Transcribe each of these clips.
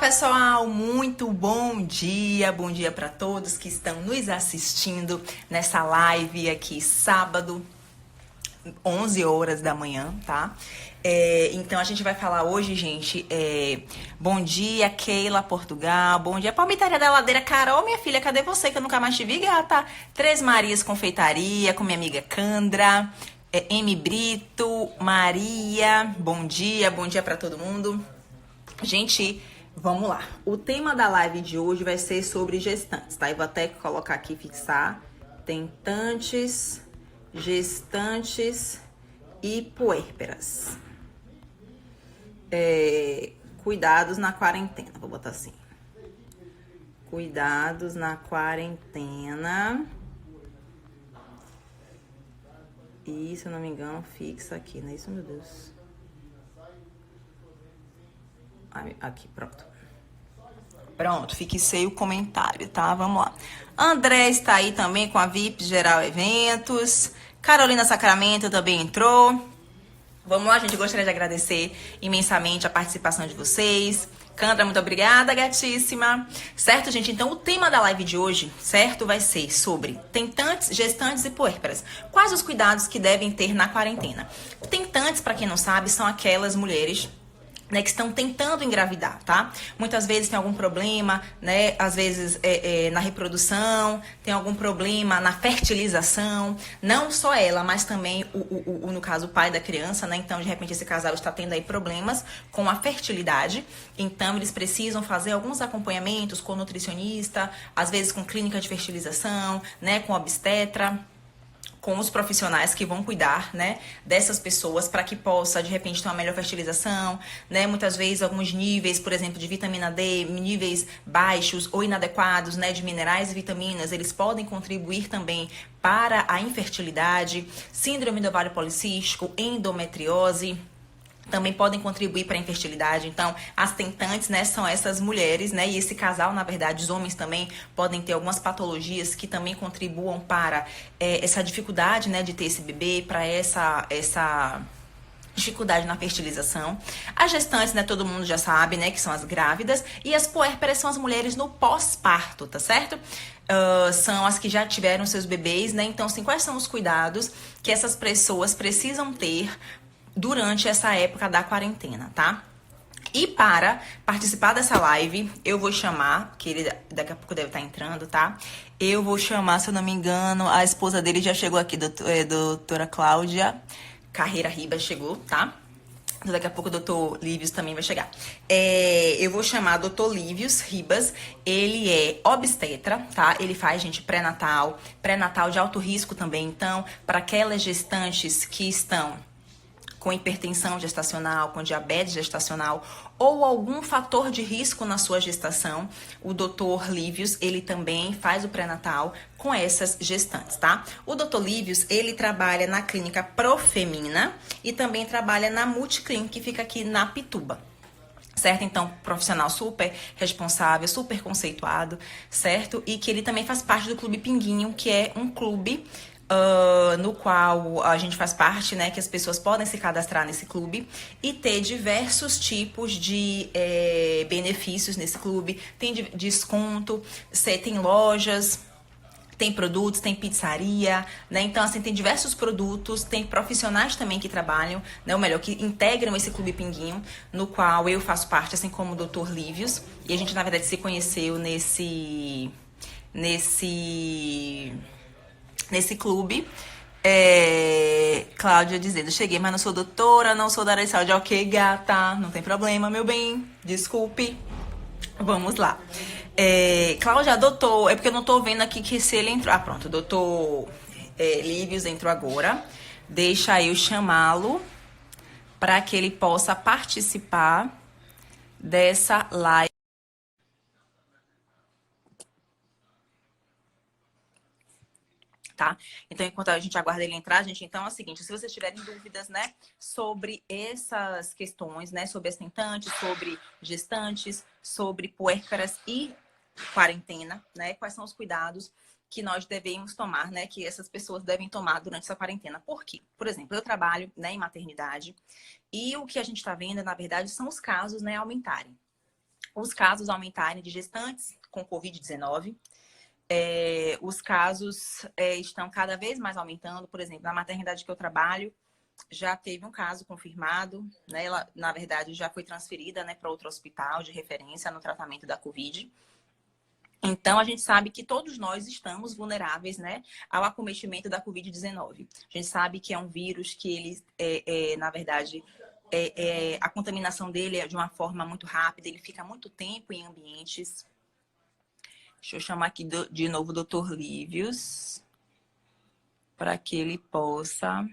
pessoal, muito bom dia para todos que estão nos assistindo nessa live aqui sábado, 11 horas da manhã, tá? Então a gente vai falar hoje, gente, bom dia Keila Portugal, bom dia Palmitaria da Ladeira, Carol, minha filha, cadê você que eu nunca mais te vi, gata? Três Marias Confeitaria, com minha amiga Candra, M Brito, Maria, bom dia para todo mundo. Gente, vamos lá. O tema da live de hoje vai ser sobre gestantes, tá? Eu vou até colocar aqui, fixar. Tentantes, gestantes e puérperas. Cuidados na quarentena, vou botar assim. Cuidados na quarentena. E, se eu não me engano, fixa aqui, não é isso, meu Deus? Aqui, pronto. Pronto, fixei o comentário, tá? Vamos lá. André está aí também com a VIP Geral Eventos. Carolina Sacramento também entrou. Vamos lá, gente. Gostaria de agradecer imensamente a participação de vocês. Candra, muito obrigada, gatíssima. Certo, gente? Então, o tema da live de hoje, certo, vai ser sobre tentantes, gestantes e puérperas. Quais os cuidados que devem ter na quarentena? Tentantes, para quem não sabe, são aquelas mulheres, né, que estão tentando engravidar, tá? Muitas vezes tem algum problema, né? Às vezes na reprodução, tem algum problema na fertilização. Não só ela, mas também no caso, o pai da criança, né? Então, de repente, esse casal está tendo aí problemas com a fertilidade. Então, eles precisam fazer alguns acompanhamentos com nutricionista, às vezes com clínica de fertilização, né? Com obstetra, com os profissionais que vão cuidar, né, dessas pessoas para que possa, de repente, ter uma melhor fertilização, né, muitas vezes alguns níveis, por exemplo, de vitamina D, níveis baixos ou inadequados, né, de minerais e vitaminas, eles podem contribuir também para a infertilidade, síndrome do ovário policístico, endometriose, também podem contribuir para a infertilidade. Então, as tentantes, né, são essas mulheres, né, e esse casal, na verdade, os homens também podem ter algumas patologias que também contribuam para essa dificuldade, né, de ter esse bebê, para essa dificuldade na fertilização. As gestantes, né, todo mundo já sabe, né, que são as grávidas, e as puérperas são as mulheres no pós-parto, tá certo? São as que já tiveram seus bebês, né, então, assim, quais são os cuidados que essas pessoas precisam ter durante essa época da quarentena, tá? E para participar dessa live, eu vou chamar, que ele daqui a pouco deve estar entrando, tá? Eu vou chamar, se eu não me engano, a esposa dele já chegou aqui, doutora Cláudia Carreira Ribas chegou, tá? Então, daqui a pouco o doutor Lívios também vai chegar. Eu vou chamar o doutor Lívios Ribas, ele é obstetra, tá? Ele faz, gente, pré-natal de alto risco também. Então, para aquelas gestantes que estão com hipertensão gestacional, com diabetes gestacional ou algum fator de risco na sua gestação, o Dr. Lívios, ele também faz o pré-natal com essas gestantes, tá? O Dr. Lívios, ele trabalha na clínica Profemina e também trabalha na Multiclinic, que fica aqui na Pituba. Certo? Então, profissional super responsável, super conceituado, certo? E que ele também faz parte do Clube Pinguinho, que é um clube no qual a gente faz parte, né, que as pessoas podem se cadastrar nesse clube e ter diversos tipos de benefícios nesse clube. Tem desconto, tem lojas, tem produtos, tem pizzaria, né? Então, assim, tem diversos produtos, tem profissionais também que trabalham, né? Ou melhor, que integram esse Clube Pinguinho, no qual eu faço parte, assim como o Dr. Lívios. E a gente, na verdade, se conheceu nesse clube. Cláudia dizendo, cheguei, mas não sou doutora, não sou da área de saúde. Ok, gata, não tem problema, meu bem, desculpe. Vamos lá. Cláudia, doutor, é porque eu não tô vendo aqui que se ele entrou. Ah, pronto, o doutor Lívios entrou agora. Deixa eu chamá-lo para que ele possa participar dessa live. Tá? Então, enquanto a gente aguarda ele entrar, gente, então é o seguinte, se vocês tiverem dúvidas, né, sobre essas questões, né, sobre as tentantes, sobre gestantes, sobre puérperas e quarentena, né, quais são os cuidados que nós devemos tomar, né, que essas pessoas devem tomar durante essa quarentena. Por quê? Por exemplo, eu trabalho, né, em maternidade e o que a gente está vendo, na verdade, são os casos, né, aumentarem. os casos aumentarem de gestantes com Covid-19. Os casos estão cada vez mais aumentando. Por exemplo, na maternidade que eu trabalho, já teve um caso confirmado, né? Ela, na verdade, já foi transferida, né, para outro hospital de referência no tratamento da Covid. Então, a gente sabe que todos nós estamos vulneráveis, né, ao acometimento da Covid-19. A gente sabe que é um vírus que ele, na verdade, a contaminação dele é de uma forma muito rápida, ele fica muito tempo em ambientes. Deixa eu chamar aqui de novo o Dr. Lívios, para que ele possa...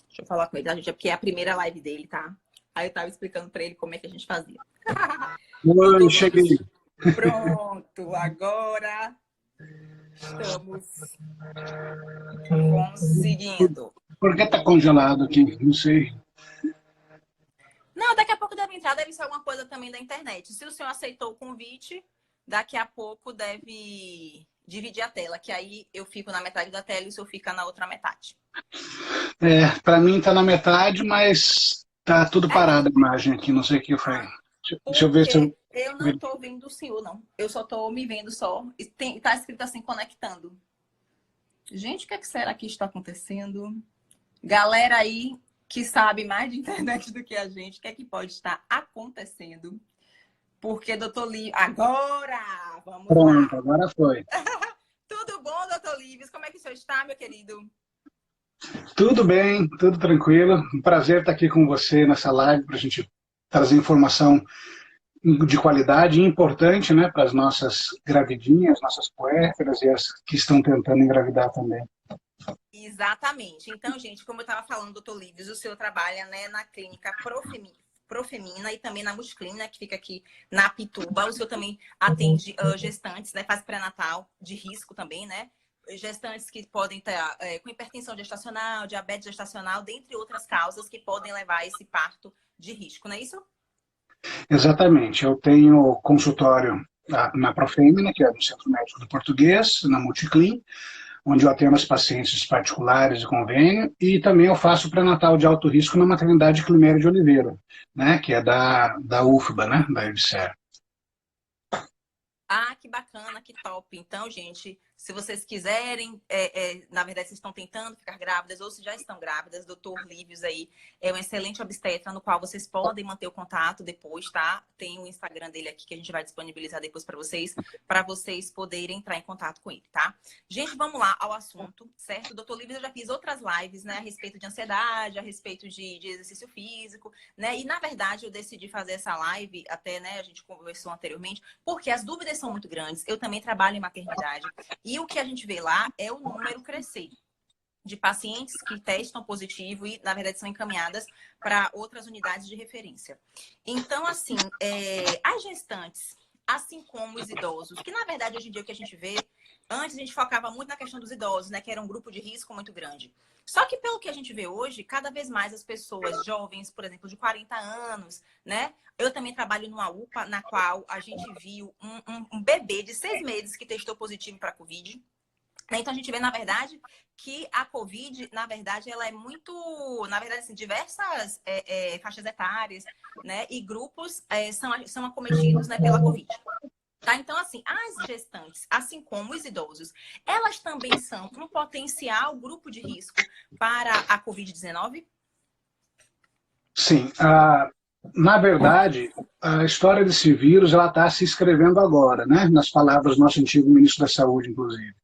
Deixa eu falar com ele, tá, gente? É porque é a primeira live dele, tá? Aí eu tava explicando para ele como é que a gente fazia. Oi, cheguei. Pronto, agora estamos conseguindo. Por que tá congelado aqui? Não sei. Não, daqui a pouco deve entrar, deve ser alguma coisa também da internet. Se o senhor aceitou o convite, daqui a pouco deve dividir a tela, que aí eu fico na metade da tela e o senhor fica na outra metade. Para mim tá na metade, mas tá tudo parado a imagem aqui, não sei o que foi. Deixa eu ver se eu... Eu não tô vendo o senhor, não. Eu só tô me vendo só. E tá escrito assim, conectando. Gente, o que será que está acontecendo? Galera aí que sabe mais de internet do que a gente, o que é que pode estar acontecendo? Porque, doutor Lívios... Agora! Vamos Pronto, lá. agora foi. Tudo bom, doutor Lívios? Como é que o senhor está, meu querido? Tudo bem, tudo tranquilo. Um prazer estar aqui com você nessa live para a gente trazer informação de qualidade e importante, né, para as nossas gravidinhas, nossas puérperas e as que estão tentando engravidar também. Exatamente. Então, gente, como eu estava falando, doutor Lívios, o senhor trabalha, né, na clínica Profemina e também na Musclina, que fica aqui na Pituba. O senhor também atende gestantes, né, faz pré-natal de risco também, né? Gestantes que podem estar com hipertensão gestacional, diabetes gestacional, dentre outras causas que podem levar a esse parto de risco, não é isso? Exatamente. Eu tenho consultório na Profemina, que é no Centro Médico do Português, na Multiclin, onde eu atendo as pacientes particulares de convênio, e também eu faço pré-natal de alto risco na maternidade Climério de Oliveira, né, que é da UFBA, né, da EBSER. Ah, que bacana, que top. Então, gente, se vocês quiserem, na verdade, vocês estão tentando ficar grávidas ou se já estão grávidas, doutor Lívios aí é um excelente obstetra no qual vocês podem manter o contato depois, tá? Tem o Instagram dele aqui que a gente vai disponibilizar depois para vocês poderem entrar em contato com ele, tá? Gente, vamos lá ao assunto, certo? Doutor Lívios, eu já fiz outras lives, né, a respeito de ansiedade, a respeito de exercício físico, né? E, na verdade, eu decidi fazer essa live, até, né, a gente conversou anteriormente, porque as dúvidas são muito grandes. Eu também trabalho em maternidade e o que a gente vê lá é o número crescer de pacientes que testam positivo e, na verdade, são encaminhadas para outras unidades de referência. Então, assim, as gestantes, assim como os idosos, que, na verdade, hoje em dia o que a gente vê, antes a gente focava muito na questão dos idosos, né, que era um grupo de risco muito grande. Só que, pelo que a gente vê hoje, cada vez mais as pessoas jovens, por exemplo, de 40 anos, né? Eu também trabalho numa UPA, na qual a gente viu um bebê de 6 meses que testou positivo para a Covid. Então, a gente vê, na verdade, que a Covid, na verdade, ela é muito... Na verdade, assim, diversas faixas etárias, né? E grupos são acometidos, né, pela Covid. Tá? Então, assim, as gestantes, assim como os idosos, elas também são um potencial grupo de risco para a Covid-19? Sim. Na verdade, a história desse vírus ela está se escrevendo agora, né? Nas palavras do nosso antigo ministro da Saúde, inclusive.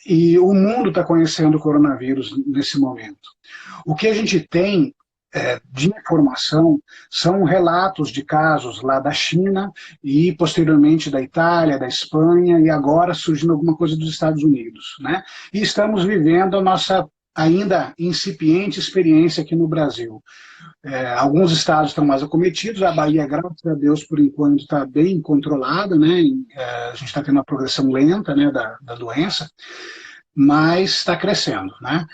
E o mundo está conhecendo o coronavírus nesse momento. O que a gente tem de informação são relatos de casos lá da China e posteriormente da Itália, da Espanha e agora surgindo alguma coisa dos Estados Unidos, né? E estamos vivendo a nossa ainda incipiente experiência aqui no Brasil. Alguns estados estão mais acometidos, a Bahia, graças a Deus, por enquanto está bem controlada, né? A gente está tendo uma progressão lenta, né, da doença, mas está crescendo, né?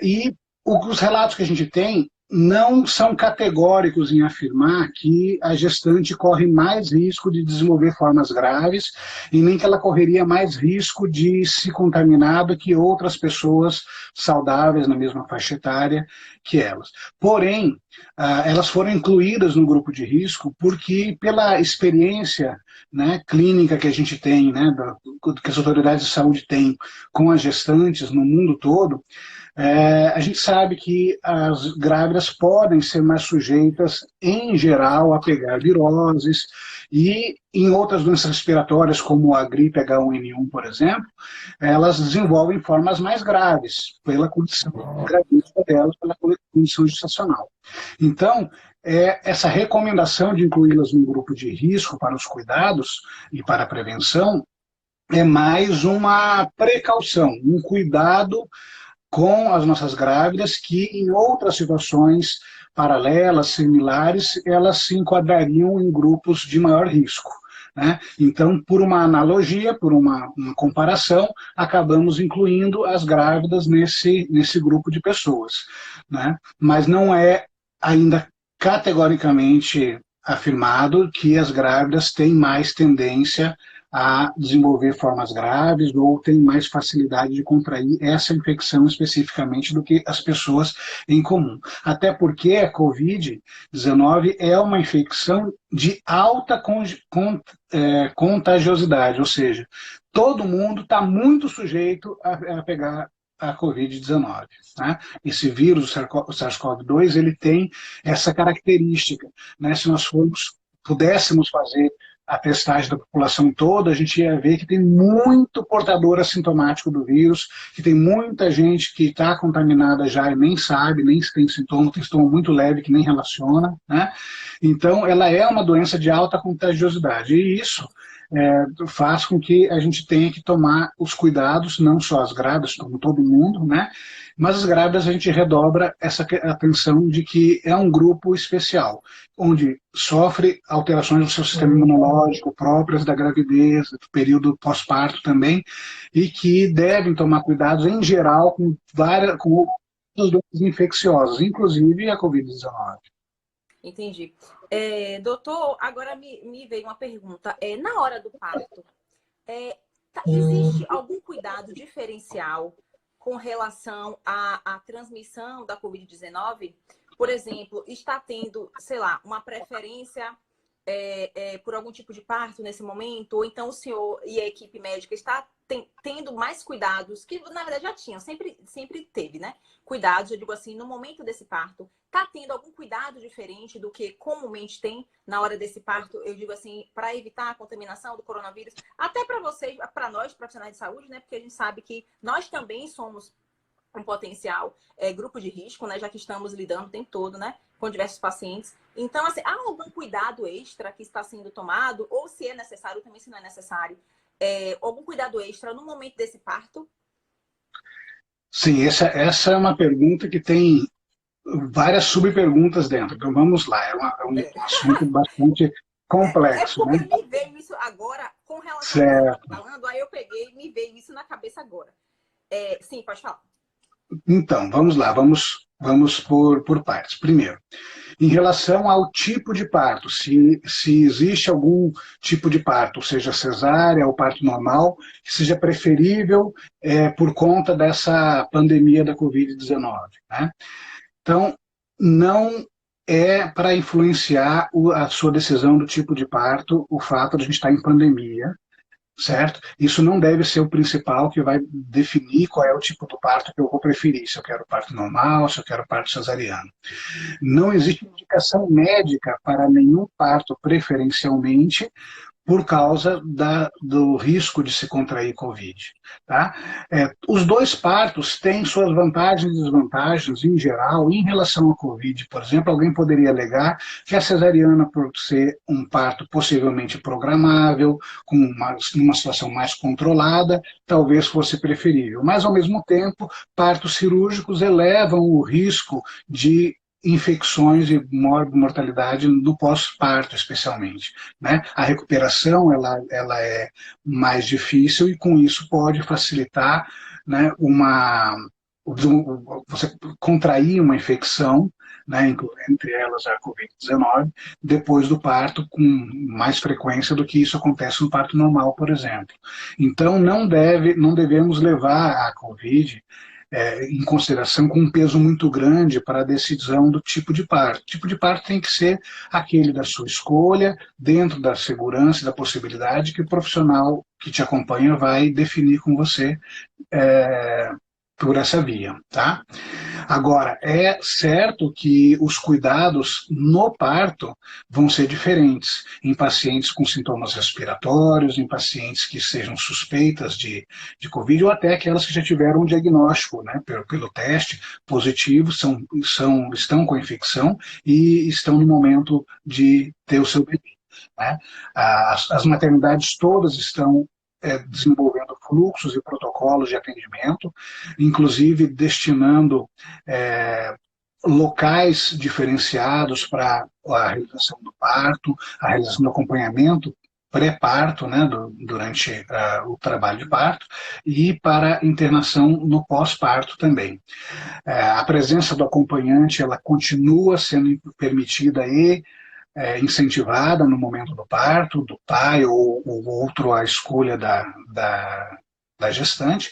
E os relatos que a gente tem não são categóricos em afirmar que a gestante corre mais risco de desenvolver formas graves e nem que ela correria mais risco de se contaminar do que outras pessoas saudáveis na mesma faixa etária que elas. Porém, elas foram incluídas no grupo de risco porque, pela experiência, né, clínica que a gente tem, né, que as autoridades de saúde têm com as gestantes no mundo todo, a gente sabe que as grávidas podem ser mais sujeitas, em geral, a pegar viroses e em outras doenças respiratórias, como a gripe H1N1, por exemplo, elas desenvolvem formas mais graves pela condição gravídica delas, pela condição gestacional. Então, essa recomendação de incluí-las no grupo de risco para os cuidados e para a prevenção é mais uma precaução, um cuidado com as nossas grávidas, que em outras situações paralelas, similares, elas se enquadrariam em grupos de maior risco. Né? Então, por uma analogia, por uma comparação, acabamos incluindo as grávidas nesse grupo de pessoas. Né? Mas não é ainda categoricamente afirmado que as grávidas têm mais tendência a desenvolver formas graves ou tem mais facilidade de contrair essa infecção especificamente do que as pessoas em comum. Até porque a Covid-19 é uma infecção de alta contagiosidade, ou seja, todo mundo está muito sujeito a pegar a Covid-19. Né? Esse vírus, o SARS-CoV-2, ele tem essa característica. Né? Se nós pudéssemos fazer a testagem da população toda, a gente ia ver que tem muito portador assintomático do vírus, que tem muita gente que está contaminada já e nem sabe, nem tem sintoma muito leve que nem relaciona. Né? Então, ela é uma doença de alta contagiosidade. E isso faz com que a gente tenha que tomar os cuidados, não só as grávidas, como todo mundo, né? Mas as grávidas a gente redobra essa atenção de que é um grupo especial, onde sofre alterações do seu sistema imunológico próprias da gravidez, do período pós-parto também, e que devem tomar cuidados em geral com outras doenças infecciosas, inclusive a Covid-19. Entendi. Doutor, agora me veio uma pergunta. Na hora do parto, existe algum cuidado diferencial com relação à transmissão da Covid-19? Por exemplo, está tendo, sei lá, uma preferência por algum tipo de parto nesse momento? Ou então o senhor e a equipe médica está tendo mais cuidados, que na verdade já tinham, sempre teve, né? Cuidados, eu digo assim, no momento desse parto, está tendo algum cuidado diferente do que comumente tem na hora desse parto, eu digo assim, para evitar a contaminação do coronavírus? Até para vocês, para nós, profissionais de saúde, né? Porque a gente sabe que nós também somos um potencial grupo de risco, né? Já que estamos lidando o tempo todo, né? Com diversos pacientes. Então, assim, há algum cuidado extra que está sendo tomado? Ou se é necessário, também se não é necessário, algum cuidado extra no momento desse parto? Sim, essa é uma pergunta que tem várias subperguntas dentro. Então, vamos lá. É um assunto bastante complexo. Porque né? me veio isso agora, com relação Certo. ao que você está falando, aí eu peguei e me veio isso na cabeça agora. Sim, pode falar. Então, vamos lá, vamos por partes. Primeiro, em relação ao tipo de parto, se existe algum tipo de parto, seja cesárea ou parto normal, que seja preferível por conta dessa pandemia da Covid-19. Né? Então, não é para influenciar a sua decisão do tipo de parto o fato de a gente estar em pandemia, certo? Isso não deve ser o principal que vai definir qual é o tipo do parto que eu vou preferir, se eu quero parto normal, se eu quero parto cesariano. Não existe indicação médica para nenhum parto preferencialmente por causa do risco de se contrair Covid. Tá? Os dois partos têm suas vantagens e desvantagens, em geral, em relação ao Covid. Por exemplo, alguém poderia alegar que a cesariana, por ser um parto possivelmente programável, com uma situação mais controlada, talvez fosse preferível. Mas, ao mesmo tempo, partos cirúrgicos elevam o risco de infecções e mortalidade do pós-parto, especialmente. Né? A recuperação ela é mais difícil e, com isso, pode facilitar, né, você contrair uma infecção, né, entre elas a Covid-19, depois do parto, com mais frequência do que isso acontece no parto normal, por exemplo. Então, não devemos levar a Covid em consideração com um peso muito grande para a decisão do tipo de parto. O tipo de parto tem que ser aquele da sua escolha, dentro da segurança e da possibilidade que o profissional que te acompanha vai definir com você é, por essa via, tá? Agora, é certo que os cuidados no parto vão ser diferentes em pacientes com sintomas respiratórios, em pacientes que sejam suspeitas de Covid ou até aquelas que já tiveram um diagnóstico, né, pelo teste positivo, estão com a infecção e estão no momento de ter o seu bebê. Né? As maternidades todas estão desenvolvendo fluxos e protocolos de atendimento, inclusive destinando locais diferenciados para a realização do parto, a realização do acompanhamento pré-parto, né, durante o trabalho de parto, e para internação no pós-parto também. A presença do acompanhante ela continua sendo permitida e incentivada no momento do parto, do pai ou outro à escolha da gestante,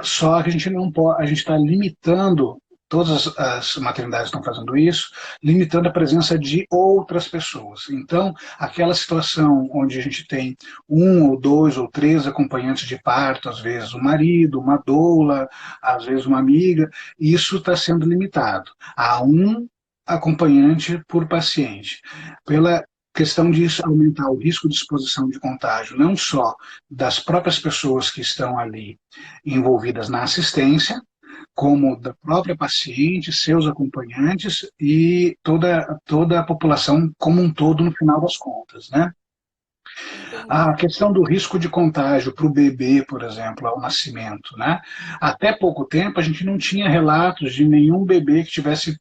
só que a gente não pode, a gente está limitando, todas as maternidades estão fazendo isso, limitando a presença de outras pessoas. Então, aquela situação onde a gente tem um ou dois ou três acompanhantes de parto, às vezes o marido, uma doula, às vezes uma amiga, isso está sendo limitado a um acompanhante por paciente, pela questão de aumentar o risco de exposição de contágio, não só das próprias pessoas que estão ali envolvidas na assistência, como da própria paciente, seus acompanhantes e toda a população como um todo no final das contas, né? A Entendi. questão do risco de contágio para o bebê, por exemplo, ao nascimento, né? Até pouco tempo a gente não tinha relatos de nenhum bebê que tivesse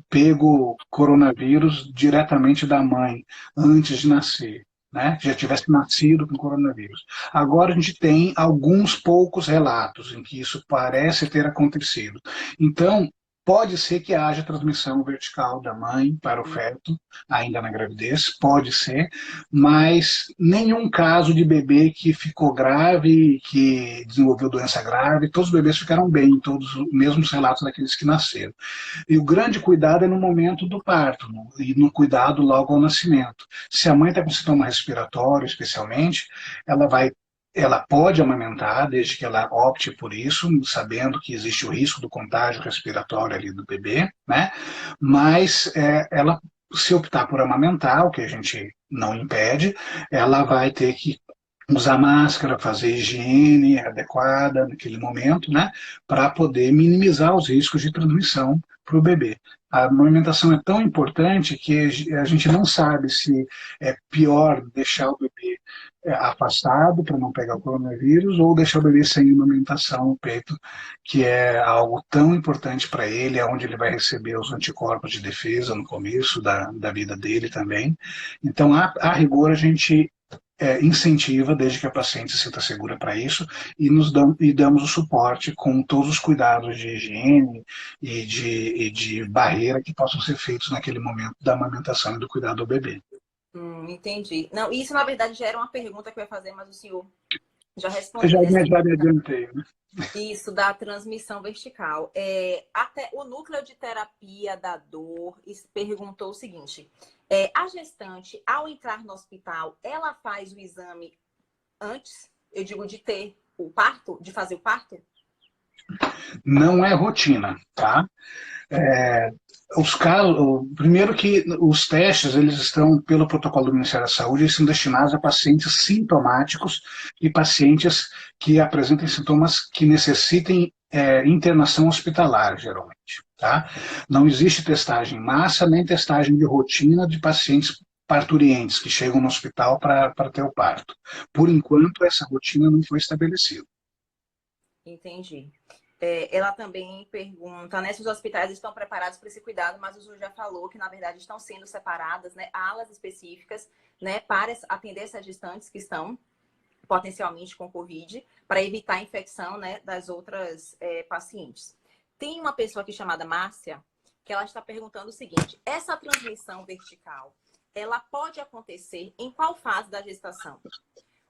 pego coronavírus diretamente da mãe antes de nascer, né? Já tivesse nascido com coronavírus. Agora a gente tem alguns poucos relatos em que isso parece ter acontecido. Então, pode ser que haja transmissão vertical da mãe para o feto, ainda na gravidez, pode ser, mas nenhum caso de bebê que ficou grave, que desenvolveu doença grave, todos os bebês ficaram bem, todos os mesmos relatos daqueles que nasceram. E o grande cuidado é no momento do parto e no cuidado logo ao nascimento. Se a mãe está com sintoma respiratório, especialmente, ela pode amamentar, desde que ela opte por isso, sabendo que existe o risco do contágio respiratório ali do bebê, né? Mas ela, se optar por amamentar, o que a gente não impede, ela vai ter que usar máscara, fazer higiene adequada naquele momento, né, para poder minimizar os riscos de transmissão para o bebê. A amamentação é tão importante que a gente não sabe se é pior deixar o bebê afastado para não pegar o coronavírus ou deixar o bebê sem amamentação no peito, que é algo tão importante para ele, é onde ele vai receber os anticorpos de defesa no começo da vida dele também. Então, a rigor, a gente incentiva, desde que a paciente se sinta segura para isso, e damos o suporte com todos os cuidados de higiene e de barreira que possam ser feitos naquele momento da amamentação e do cuidado do bebê. Entendi. Não, isso na verdade já era uma pergunta que eu ia fazer, mas o senhor já Eu respondeu já nessa me adiantei, né? isso da transmissão vertical. Até o núcleo de terapia da dor perguntou o seguinte: a gestante, ao entrar no hospital, ela faz o exame antes, eu digo, de ter o parto, de fazer o parto? Não é rotina, tá? Os casos, primeiro que os testes, eles estão, pelo protocolo do Ministério da Saúde, eles são destinados a pacientes sintomáticos e pacientes que apresentem sintomas que necessitem internação hospitalar, geralmente. Tá? Não existe testagem em massa, nem testagem de rotina de pacientes parturientes que chegam no hospital para ter o parto. Por enquanto, essa rotina não foi estabelecida. Entendi. Ela também pergunta, né, se os hospitais estão preparados para esse cuidado, mas o Ju já falou que, na verdade, estão sendo separadas, né, alas específicas, né, para atender essas gestantes que estão potencialmente com Covid, para evitar a infecção, né, das outras pacientes. Tem uma pessoa aqui chamada Márcia, que ela está perguntando o seguinte: essa transmissão vertical, ela pode acontecer em qual fase da gestação?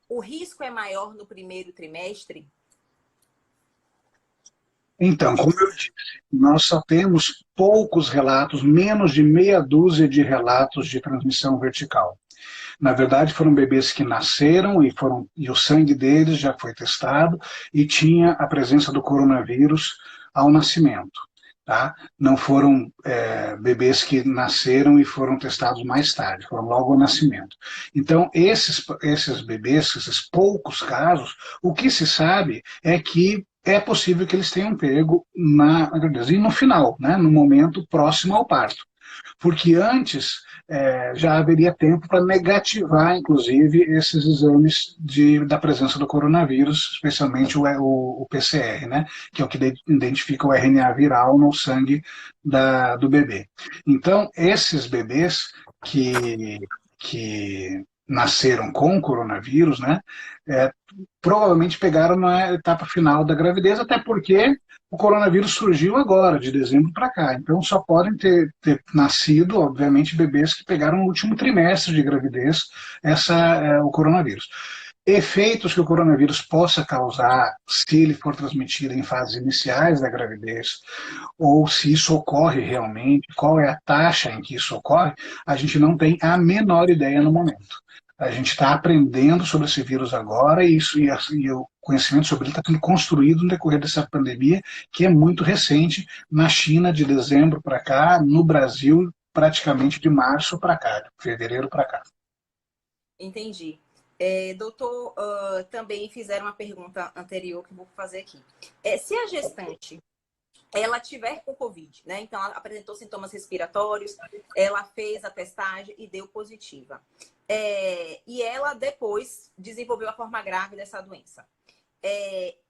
O risco é maior no primeiro trimestre? Então, como eu disse, nós só temos poucos relatos, menos de meia dúzia de relatos de transmissão vertical. Na verdade, foram bebês que nasceram e o sangue deles já foi testado e tinha a presença do coronavírus ao nascimento. Tá? Não foram bebês que nasceram e foram testados mais tarde, foram logo ao nascimento. Então, esses bebês, esses poucos casos, o que se sabe é que é possível que eles tenham pego na gravidez. E no final, né, no momento próximo ao parto. Porque antes já haveria tempo para negativar, inclusive, esses exames da presença do coronavírus, especialmente o PCR, né, que é o que identifica o RNA viral no sangue do bebê. Então, esses bebês que nasceram com coronavírus, né, provavelmente pegaram na etapa final da gravidez, até porque o coronavírus surgiu agora, de dezembro para cá. Então, só podem ter nascido, obviamente, bebês que pegaram no último trimestre de gravidez o coronavírus. Efeitos que o coronavírus possa causar, se ele for transmitido em fases iniciais da gravidez, ou se isso ocorre realmente, qual é a taxa em que isso ocorre, a gente não tem a menor ideia no momento. A gente está aprendendo sobre esse vírus agora e o conhecimento sobre ele está sendo construído no decorrer dessa pandemia, que é muito recente, na China de dezembro para cá, no Brasil praticamente de março para cá, de fevereiro para cá. Entendi. Doutor, também fizeram uma pergunta anterior que eu vou fazer aqui. Se a gestante ela tiver com Covid, né? Então, ela apresentou sintomas respiratórios, ela fez a testagem e deu positiva. E ela depois desenvolveu a forma grave dessa doença.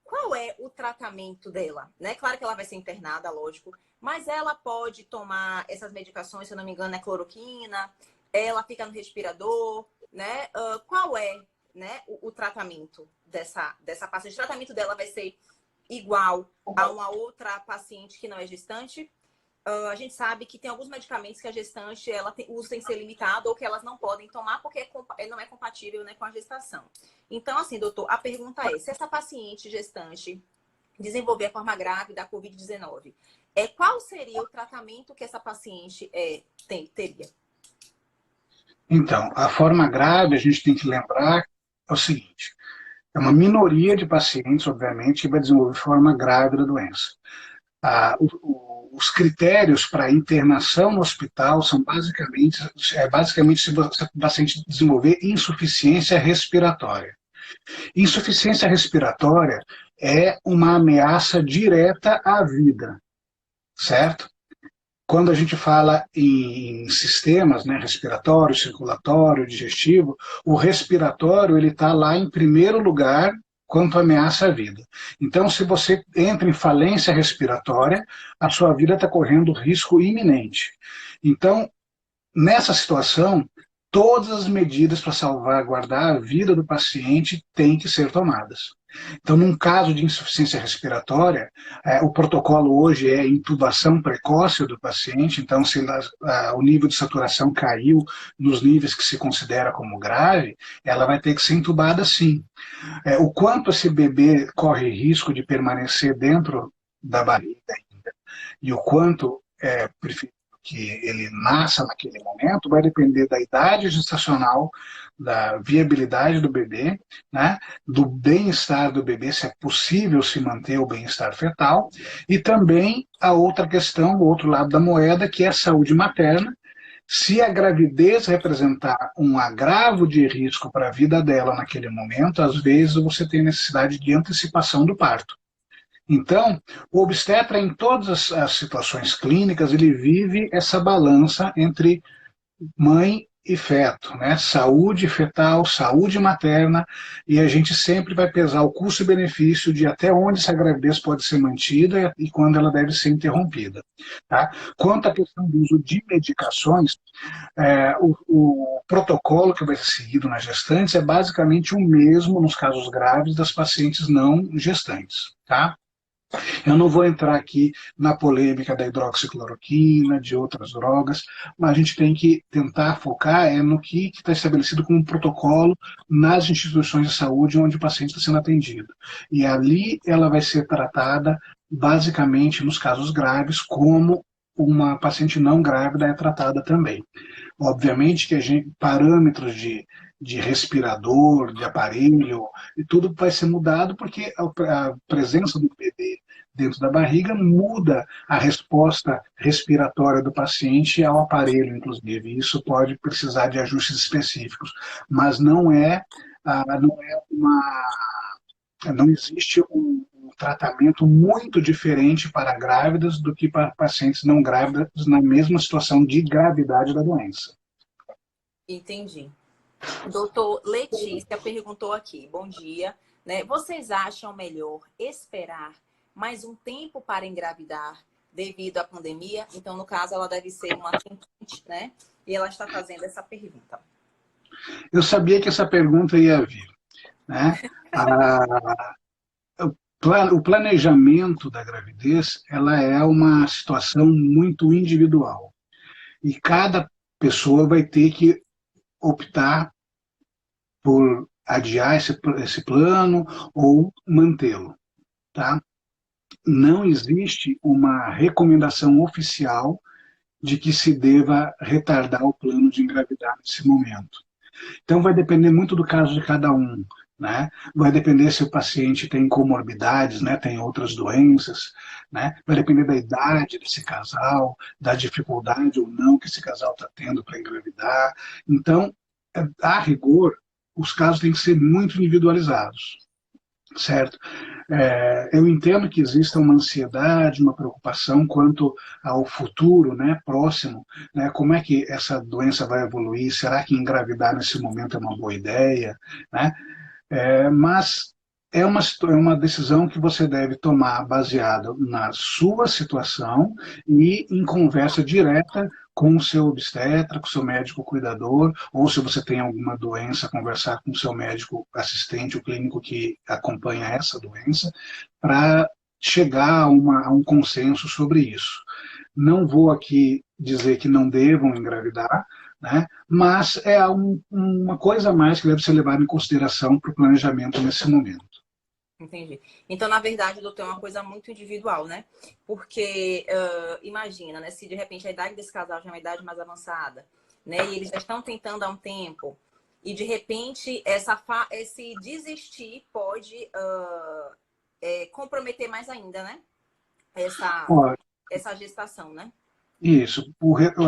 Qual é o tratamento dela? Né? Claro que ela vai ser internada, lógico, mas ela pode tomar essas medicações, se eu não me engano, é cloroquina, ela fica no respirador, né? Qual é, né, o tratamento dessa paciente? O tratamento dela vai ser igual a uma outra paciente que não é gestante? A gente sabe que tem alguns medicamentos que a gestante o uso tem que ser limitado ou que elas não podem tomar porque não é compatível, né, com a gestação. Então, assim, doutor, a pergunta é: se essa paciente gestante desenvolver a forma grave da Covid-19, qual seria o tratamento que essa paciente teria? Então, a forma grave, a gente tem que lembrar é o seguinte: é uma minoria de pacientes, obviamente, que vai desenvolver forma grave da doença. Os critérios para internação no hospital são basicamente se o paciente desenvolver insuficiência respiratória. Insuficiência respiratória é uma ameaça direta à vida, certo? Quando a gente fala em sistemas, né, respiratório, circulatório, digestivo, o respiratório ele está lá em primeiro lugar quanto ameaça à vida. Então, se você entra em falência respiratória, a sua vida está correndo risco iminente. Então, nessa situação, todas as medidas para salvaguardar a vida do paciente têm que ser tomadas. Então, num caso de insuficiência respiratória, o protocolo hoje é intubação precoce do paciente. Então, se o nível de saturação caiu nos níveis que se considera como grave, ela vai ter que ser intubada sim. O quanto esse bebê corre risco de permanecer dentro da barriga ainda e o quanto é preferível que ele nasça naquele momento vai depender da idade gestacional, da viabilidade do bebê, né, do bem-estar do bebê, se é possível se manter o bem-estar fetal, e também a outra questão, o outro lado da moeda, que é a saúde materna. Se a gravidez representar um agravo de risco para a vida dela naquele momento, às vezes você tem necessidade de antecipação do parto. Então, o obstetra, em todas as situações clínicas, ele vive essa balança entre mãe e feto, né? Saúde fetal, saúde materna, e a gente sempre vai pesar o custo e benefício de até onde essa gravidez pode ser mantida e quando ela deve ser interrompida. Tá? Quanto à questão do uso de medicações, o protocolo que vai ser seguido nas gestantes é basicamente o mesmo nos casos graves das pacientes não gestantes. Tá? Eu não vou entrar aqui na polêmica da hidroxicloroquina, de outras drogas, mas a gente tem que tentar focar no que está estabelecido como protocolo nas instituições de saúde onde o paciente está sendo atendido. E ali ela vai ser tratada, basicamente, nos casos graves, como uma paciente não grávida é tratada também. Obviamente que parâmetros de respirador, de aparelho, e tudo vai ser mudado porque a presença do bebê dentro da barriga muda a resposta respiratória do paciente ao aparelho, inclusive. Isso pode precisar de ajustes específicos, mas não existe um tratamento muito diferente para grávidas do que para pacientes não grávidas na mesma situação de gravidade da doença. Entendi. Doutor Letícia perguntou aqui, bom dia, né? Vocês acham melhor esperar mais um tempo para engravidar devido à pandemia? Então, no caso, ela deve ser uma atendente, né? E ela está fazendo essa pergunta. Eu sabia que essa pergunta ia vir, né? O planejamento da gravidez, ela é uma situação muito individual. E cada pessoa vai ter que optar por adiar esse plano ou mantê-lo, tá? Não existe uma recomendação oficial de que se deva retardar o plano de engravidar nesse momento. Então vai depender muito do caso de cada um, né? Vai depender se o paciente tem comorbidades, né? Tem outras doenças, né? Vai depender da idade desse casal, da dificuldade ou não que esse casal está tendo para engravidar. Então, a rigor, os casos têm que ser muito individualizados, certo? Eu entendo que exista uma ansiedade, uma preocupação quanto ao futuro, né, próximo, né, como é que essa doença vai evoluir, será que engravidar nesse momento é uma boa ideia, né? Mas é uma decisão que você deve tomar baseada na sua situação e em conversa direta com o seu obstetra, com o seu médico cuidador, ou se você tem alguma doença, conversar com o seu médico assistente, o clínico que acompanha essa doença, para chegar a um consenso sobre isso. Não vou aqui dizer que não devam engravidar, né? Mas é uma coisa a mais que deve ser levada em consideração para o planejamento nesse momento. Entendi. Então, na verdade, doutor, é uma coisa muito individual, né? Porque, imagina, né? Se de repente a idade desse casal já é uma idade mais avançada, né? E eles já estão tentando há um tempo, e de repente esse desistir pode comprometer mais ainda, né? Ó, Essa gestação, né? isso.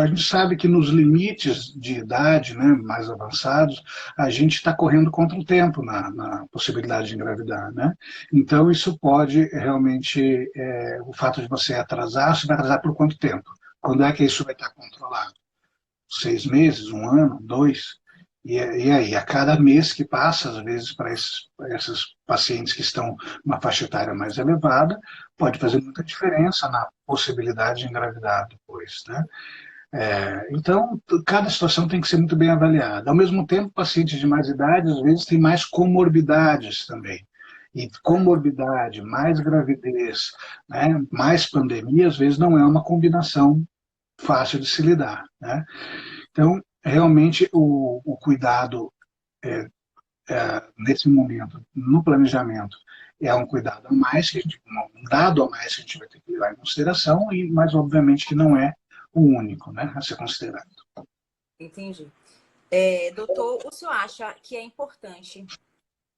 A gente sabe que nos limites de idade, né, mais avançados, a gente está correndo contra o tempo na possibilidade de engravidar, né? Então, isso pode realmente, o fato de você vai atrasar por quanto tempo? Quando é que isso vai estar controlado? 6 meses, um ano, dois? E aí, a cada mês que passa, às vezes, para esses pacientes que estão numa faixa etária mais elevada, pode fazer muita diferença na possibilidade de engravidar depois, né? Então, cada situação tem que ser muito bem avaliada. Ao mesmo tempo, pacientes de mais idade, às vezes, têm mais comorbidades também. E comorbidade, mais gravidez, né, mais pandemia, às vezes não é uma combinação fácil de se lidar, né? Então, realmente, o cuidado nesse momento, no planejamento, é um cuidado a mais, um dado a mais que a gente vai ter que levar em consideração, mas obviamente que não é o único, né, a ser considerado. Entendi. Doutor, o senhor acha que é importante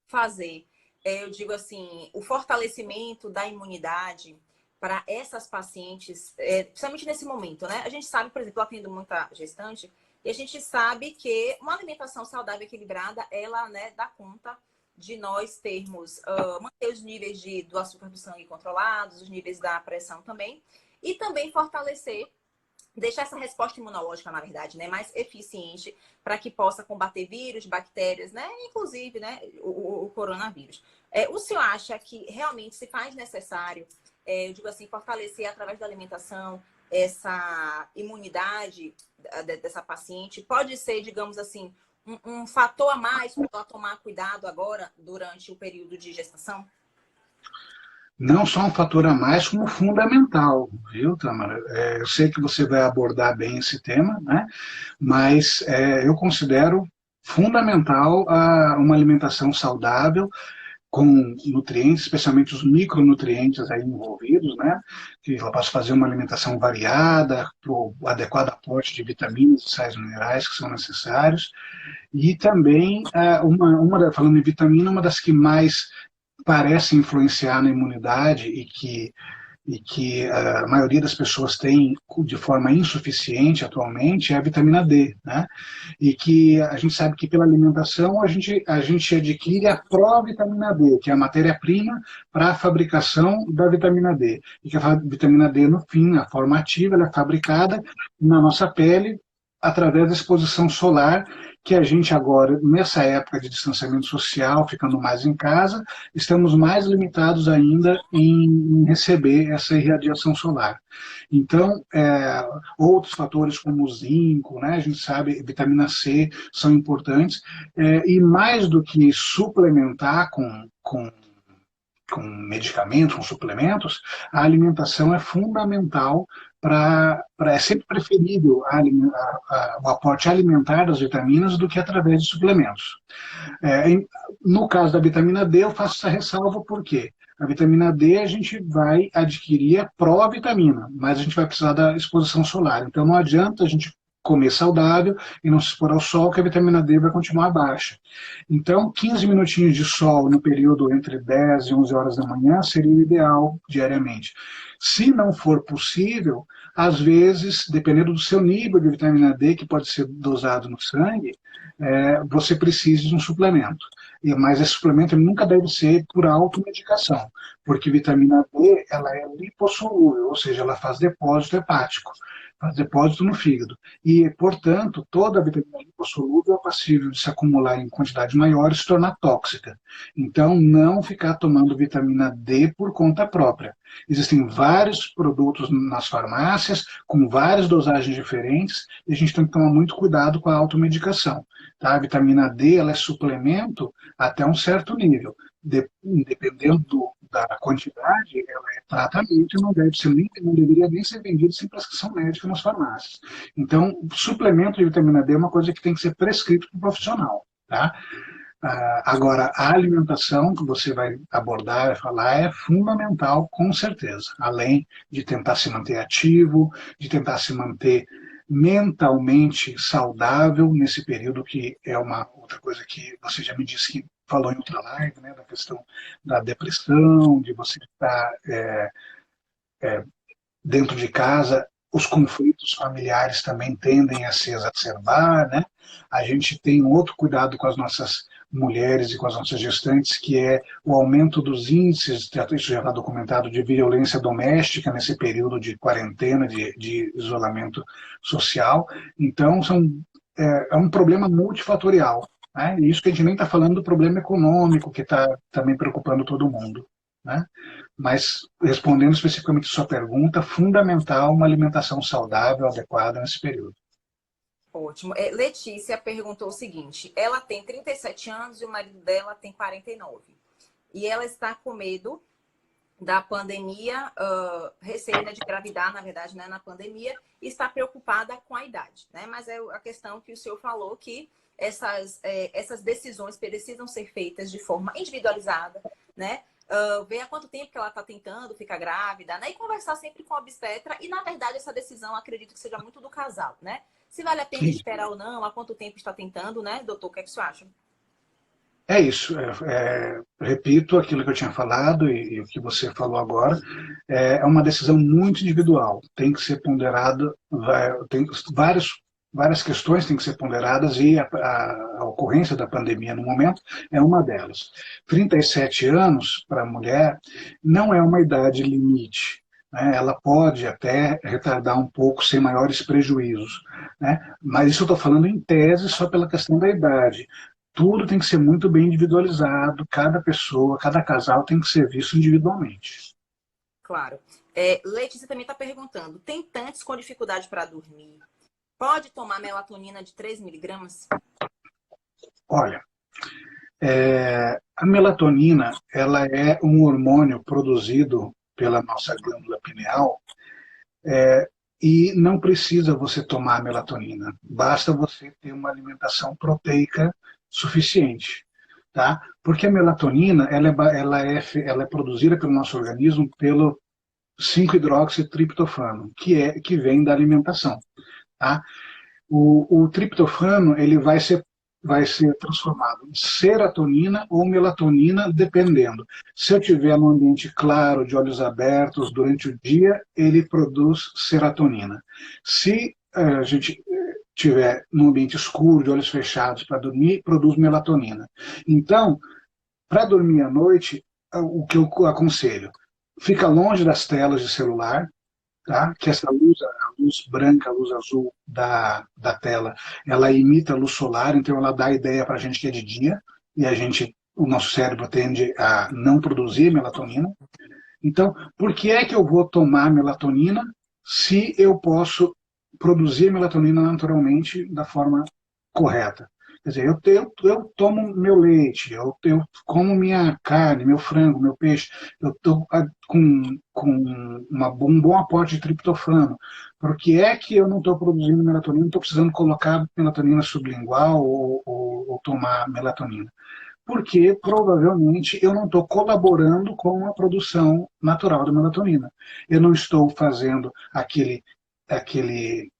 fazer, eu digo assim, o fortalecimento da imunidade para essas pacientes, principalmente nesse momento, né? A gente sabe, por exemplo, eu atendo muita gestante, e a gente sabe que uma alimentação saudável e equilibrada, ela, né, dá conta de nós termos, manter os níveis do açúcar do sangue controlados, os níveis da pressão também, e também fortalecer, deixar essa resposta imunológica, na verdade, né, mais eficiente para que possa combater vírus, bactérias, né, inclusive, né, o coronavírus. O senhor acha que realmente se faz necessário, eu digo assim, fortalecer através da alimentação essa imunidade dessa paciente? Pode ser, digamos assim, um fator a mais para ela tomar cuidado agora durante o período de gestação? Não só um fator a mais, como fundamental, viu, Tamara? Eu sei que você vai abordar bem esse tema, né? Mas eu considero fundamental uma alimentação saudável, com nutrientes, especialmente os micronutrientes aí envolvidos, né? Que eu posso fazer uma alimentação variada, para o adequado aporte de vitaminas e sais minerais que são necessários. E também, falando em vitamina, uma das que mais parece influenciar na imunidade e que a maioria das pessoas tem de forma insuficiente atualmente é a vitamina D, né? E que a gente sabe que pela alimentação a gente adquire a provitamina D, que é a matéria-prima para a fabricação da vitamina D. E que a vitamina D, no fim, a forma ativa, ela é fabricada na nossa pele através da exposição solar, que a gente agora, nessa época de distanciamento social, ficando mais em casa, estamos mais limitados ainda em receber essa irradiação solar. Então, outros fatores como o zinco, né, a gente sabe, vitamina C são importantes, e mais do que suplementar com medicamentos, com suplementos, a alimentação é fundamental é sempre preferível o aporte alimentar das vitaminas do que através de suplementos. No caso da vitamina D, eu faço essa ressalva porque a vitamina D a gente vai adquirir a provitamina, mas a gente vai precisar da exposição solar. Então não adianta a gente comer saudável e não se expor ao sol, que a vitamina D vai continuar baixa. Então, 15 minutinhos de sol no período entre 10 e 11 horas da manhã seria o ideal diariamente. Se não for possível, às vezes, dependendo do seu nível de vitamina D, que pode ser dosado no sangue, você precisa de um suplemento. Mas esse suplemento nunca deve ser por automedicação, porque vitamina D ela é lipossolúvel, ou seja, ela faz depósito hepático, faz depósito no fígado. E, portanto, toda a vitamina lipossolúvel é passível de se acumular em quantidades maiores e se tornar tóxica. Então, não ficar tomando vitamina D por conta própria. Existem vários produtos nas farmácias, com várias dosagens diferentes, e a gente tem que tomar muito cuidado com a automedicação. Tá? A vitamina D ela é suplemento até um certo nível. Dependendo da quantidade, ela é tratamento e não deveria nem ser vendido sem prescrição médica nas farmácias. Então, suplemento de vitamina D é uma coisa que tem que ser prescrito por um profissional. Tá? Agora, a alimentação que você vai abordar, vai falar, é fundamental, com certeza. Além de tentar se manter ativo, de tentar se manter mentalmente saudável nesse período, que é uma outra coisa que você já me disse que falou em outra live, né, da questão da depressão, de você estar dentro de casa, os conflitos familiares também tendem a se exacerbar, né? A gente tem um outro cuidado com as nossas mulheres e com as nossas gestantes, que é o aumento dos índices, isso já está documentado, de violência doméstica nesse período de quarentena, de isolamento social. Então, é um problema multifatorial. Né? E isso que a gente nem está falando do problema econômico, que está também preocupando todo mundo. Né? Mas, respondendo especificamente a sua pergunta, fundamental uma alimentação saudável, adequada nesse período. Ótimo. Letícia perguntou o seguinte: ela tem 37 anos e o marido dela tem 49. E ela está com medo da pandemia, receio de engravidar, na verdade, né, na pandemia, e está preocupada com a idade. Né? Mas é a questão que o senhor falou, que essas decisões precisam ser feitas de forma individualizada, né? Ver há quanto tempo que ela está tentando ficar grávida, né? E conversar sempre com a obstetra. E, na verdade, essa decisão, acredito que seja muito do casal, né? Se vale a pena Sim. esperar ou não, há quanto tempo está tentando, né, doutor? O que é que você acha? É isso. Repito aquilo que eu tinha falado e o que você falou agora. É uma decisão muito individual. Tem que ser ponderado, tem várias questões têm que ser ponderadas e a ocorrência da pandemia no momento é uma delas. 37 anos para a mulher não é uma idade limite. Né? Ela pode até retardar um pouco sem maiores prejuízos. Né? Mas isso eu estou falando em tese só pela questão da idade. Tudo tem que ser muito bem individualizado, cada pessoa, cada casal tem que ser visto individualmente. Claro. Letícia também está perguntando: tentantes com dificuldade para dormir, pode tomar melatonina de 3 miligramas? Olha, A melatonina, ela é um hormônio produzido pela nossa glândula pineal, e não precisa você tomar melatonina, basta você ter uma alimentação proteica suficiente, tá? Porque a melatonina, ela é produzida pelo nosso organismo pelo 5-hidroxitriptofano, que vem da alimentação, tá? O triptofano ele vai ser transformado em serotonina ou melatonina, dependendo. Se eu estiver num ambiente claro, de olhos abertos, durante o dia, ele produz serotonina. Se a gente estiver num ambiente escuro, de olhos fechados para dormir, produz melatonina. Então, para dormir à noite, o que eu aconselho? Fica longe das telas de celular, tá? Que essa luz, a luz branca, a luz azul da tela, ela imita a luz solar, então ela dá a ideia para a gente que é de dia, e o nosso cérebro tende a não produzir melatonina. Então, por que é que eu vou tomar melatonina se eu posso produzir melatonina naturalmente da forma correta? Quer dizer, eu tomo meu leite, eu como minha carne, meu frango, meu peixe, eu estou com um bom aporte de triptofano. Por que é que eu não estou produzindo melatonina, não estou precisando colocar melatonina sublingual ou tomar melatonina? Porque provavelmente eu não estou colaborando com a produção natural da melatonina. Eu não estou fazendo aquele A higiene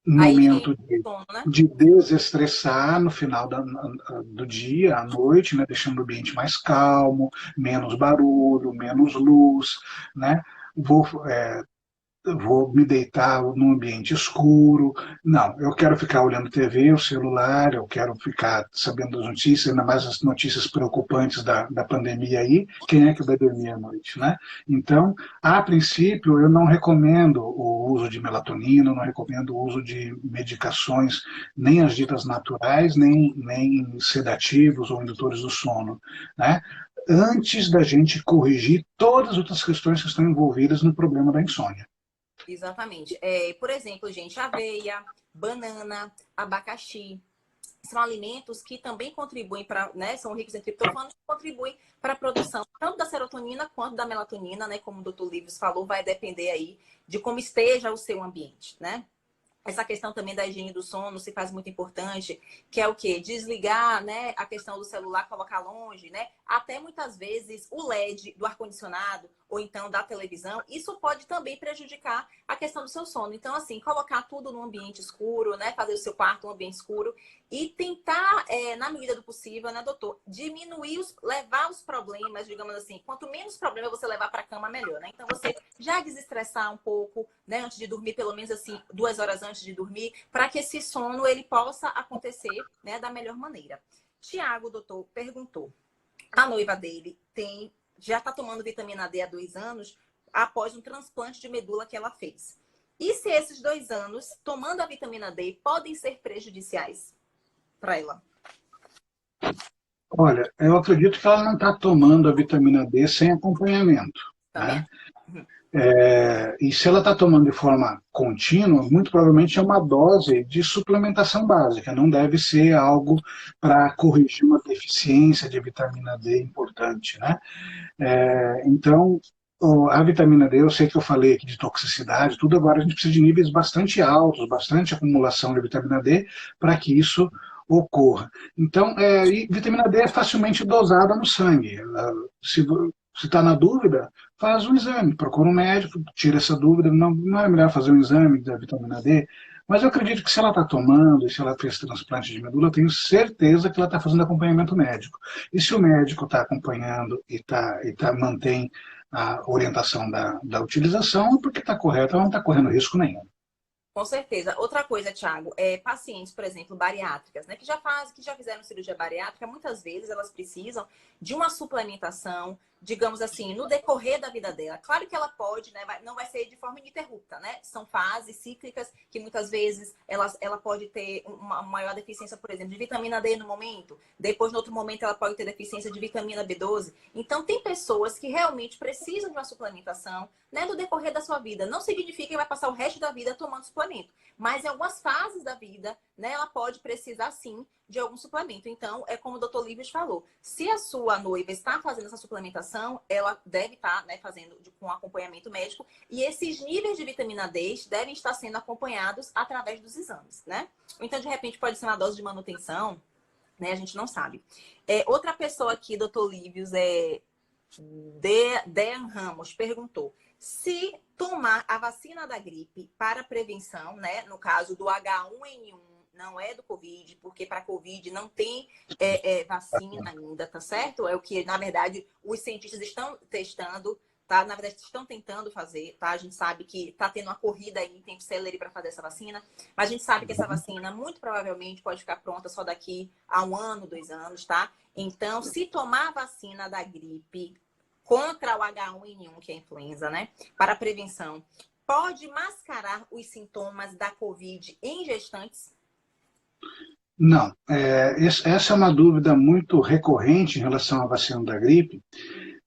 momento do sono, né? de desestressar no final do dia, à noite, né, deixando o ambiente mais calmo, menos barulho, menos luz, né? Vou, vou me deitar num ambiente escuro. Não, eu quero ficar olhando TV, o celular, eu quero ficar sabendo das notícias, ainda mais as notícias preocupantes da pandemia aí. Quem é que vai dormir à noite, né? Então, a princípio, eu não recomendo o uso de melatonina, não recomendo o uso de medicações, nem as ditas naturais, nem sedativos ou indutores do sono, né? Antes da gente corrigir todas as outras questões que estão envolvidas no problema da insônia. Exatamente. Por exemplo, gente, aveia, banana, abacaxi. São alimentos que também contribuem para, né, são ricos em triptofano, que contribuem para a produção tanto da serotonina quanto da melatonina, né? Como o Dr. Livius falou, vai depender aí de como esteja o seu ambiente, né? Essa questão também da higiene do sono se faz muito importante, que é o quê? Desligar, né, a questão do celular, colocar longe, né? Até muitas vezes o LED do ar-condicionado ou então da televisão, isso pode também prejudicar a questão do seu sono. Então, assim, colocar tudo num ambiente escuro, né? Fazer o seu quarto um ambiente escuro e tentar, na medida do possível, né, doutor, levar os problemas, digamos assim, quanto menos problema você levar para a cama, melhor, né? Então, você já desestressar um pouco, né, antes de dormir, pelo menos assim, 2 horas antes de dormir, para que esse sono ele possa acontecer, né, da melhor maneira. Tiago, doutor, perguntou. A noiva dele já está tomando vitamina D há 2 anos, após um transplante de medula que ela fez. E se esses 2 anos, tomando a vitamina D, podem ser prejudiciais para ela? Olha, eu acredito que ela não está tomando a vitamina D sem acompanhamento, Também. né? E se ela está tomando de forma contínua, muito provavelmente é uma dose de suplementação básica, não deve ser algo para corrigir uma deficiência de vitamina D importante, né? Então, a vitamina D, eu sei que eu falei aqui de toxicidade, tudo, agora a gente precisa de níveis bastante altos, bastante acumulação de vitamina D para que isso ocorra. Então, e vitamina D é facilmente dosada no sangue. Se está na dúvida, faz um exame, procura um médico, tira essa dúvida. Não é melhor fazer um exame da vitamina D? Mas eu acredito que se ela está tomando, e se ela fez transplante de medula, eu tenho certeza que ela está fazendo acompanhamento médico. E se o médico está acompanhando e mantém a orientação da utilização, é porque está correto, ela não está correndo risco nenhum. Com certeza. Outra coisa, Thiago, pacientes, por exemplo, bariátricas, né, que já fizeram cirurgia bariátrica, muitas vezes elas precisam de uma suplementação, digamos assim, no decorrer da vida dela. Claro que ela pode, né, não vai ser de forma ininterrupta, né? São fases cíclicas que muitas vezes ela pode ter uma maior deficiência, por exemplo, de vitamina D no momento, depois no outro momento ela pode ter deficiência de vitamina B12. Então tem pessoas que realmente precisam de uma suplementação, né, no decorrer da sua vida. Não significa que vai passar o resto da vida tomando suplemento. suplemento. Mas em algumas fases da vida, né, ela pode precisar sim de algum suplemento. Então, é como o Dr. Lívios falou, se a sua noiva está fazendo essa suplementação, ela deve estar, né, fazendo com acompanhamento médico, e esses níveis de vitamina D devem estar sendo acompanhados através dos exames, né? Então, de repente, pode ser uma dose de manutenção, né? A gente não sabe. Outra pessoa aqui, Dr. Lívios, Dean Ramos, perguntou se tomar a vacina da gripe para prevenção, né? No caso do H1N1, não é do Covid, porque para Covid não tem vacina ainda, tá certo? É o que, na verdade, os cientistas estão testando, tá? Na verdade, estão tentando fazer, tá? A gente sabe que tá tendo uma corrida aí em tempo celery para fazer essa vacina, mas a gente sabe que essa vacina, muito provavelmente, pode ficar pronta só daqui a 1 ano, 2 anos, tá? Então, se tomar a vacina da gripe contra o H1N1, que é a influenza, né? Para prevenção, pode mascarar os sintomas da Covid em gestantes? Não. Essa é uma dúvida muito recorrente em relação à vacina da gripe,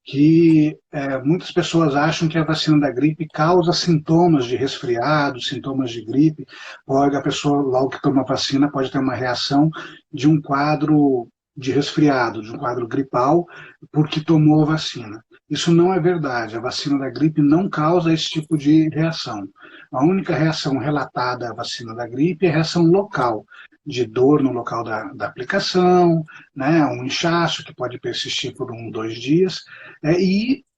que muitas pessoas acham que a vacina da gripe causa sintomas de resfriado, sintomas de gripe. A pessoa, logo que toma a vacina, pode ter uma reação de um quadro de resfriado, de um quadro gripal, porque tomou a vacina. Isso não é verdade. A vacina da gripe não causa esse tipo de reação. A única reação relatada à vacina da gripe é a reação local, de dor no local da aplicação, né, um inchaço que pode persistir por 1, 2 dias,